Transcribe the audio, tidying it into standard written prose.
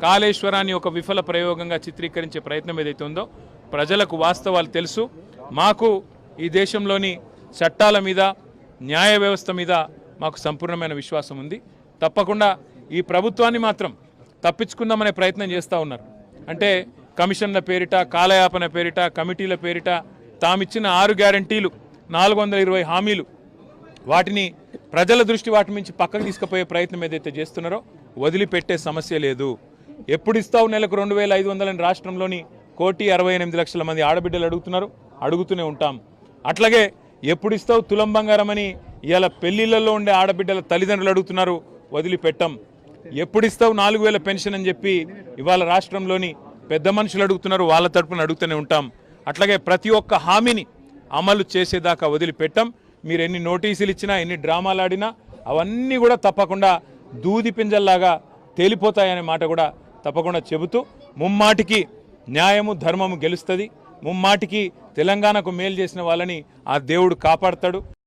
కాళేశ్వరాన్ని ఒక విఫల ప్రయోగంగా చిత్రీకరించే ప్రయత్నం ఏదైతే ఉందో ప్రజలకు వాస్తవాలు తెలుసు. మాకు ఈ దేశంలోని చట్టాల మీద న్యాయ వ్యవస్థ మీద మాకు సంపూర్ణమైన విశ్వాసం ఉంది. తప్పకుండా ఈ ప్రభుత్వాన్ని మాత్రం తప్పించుకుందామనే ప్రయత్నం చేస్తూ ఉన్నారు. అంటే కమిషన్ల పేరిట, కాలయాపన పేరిట, కమిటీల పేరిట తామిచ్చిన 6 గ్యారంటీలు, 420 హామీలు, వాటిని ప్రజల దృష్టి వాటి నుంచి పక్కకు తీసుకుపోయే ప్రయత్నం ఏదైతే చేస్తున్నారో వదిలిపెట్టే సమస్య లేదు. ఎప్పుడు ఇస్తావు నెలకు 2500 అని రాష్ట్రంలోని 1,68,00,000 మంది ఆడబిడ్డలు అడుగుతున్నారు, అడుగుతూనే ఉంటాం. అట్లాగే ఎప్పుడు ఇస్తావు తులం బంగారం అని ఇవాళ పెళ్లిళ్లలో ఉండే ఆడబిడ్డల తల్లిదండ్రులు అడుగుతున్నారు, వదిలిపెట్టం. ఎప్పుడు ఇస్తావు 4,000 పెన్షన్ అని చెప్పి ఇవాళ రాష్ట్రంలోని పెద్ద మనుషులు అడుగుతున్నారు, వాళ్ళ తరపున అడుగుతూనే ఉంటాం. అట్లాగే ప్రతి ఒక్క హామీని అమలు చేసేదాకా వదిలిపెట్టం. మీరు ఎన్ని నోటీసులు ఇచ్చినా, ఎన్ని డ్రామాలు ఆడినా అవన్నీ కూడా తప్పకుండా దూది పింజల్లాగా తేలిపోతాయనే మాట కూడా తప్పకుండా చెబుతూ, ముమ్మాటికి న్యాయము ధర్మము గెలుస్తుంది. ముమ్మాటికి తెలంగాణకు మేలు చేసిన వాళ్ళని ఆ దేవుడు కాపాడతాడు.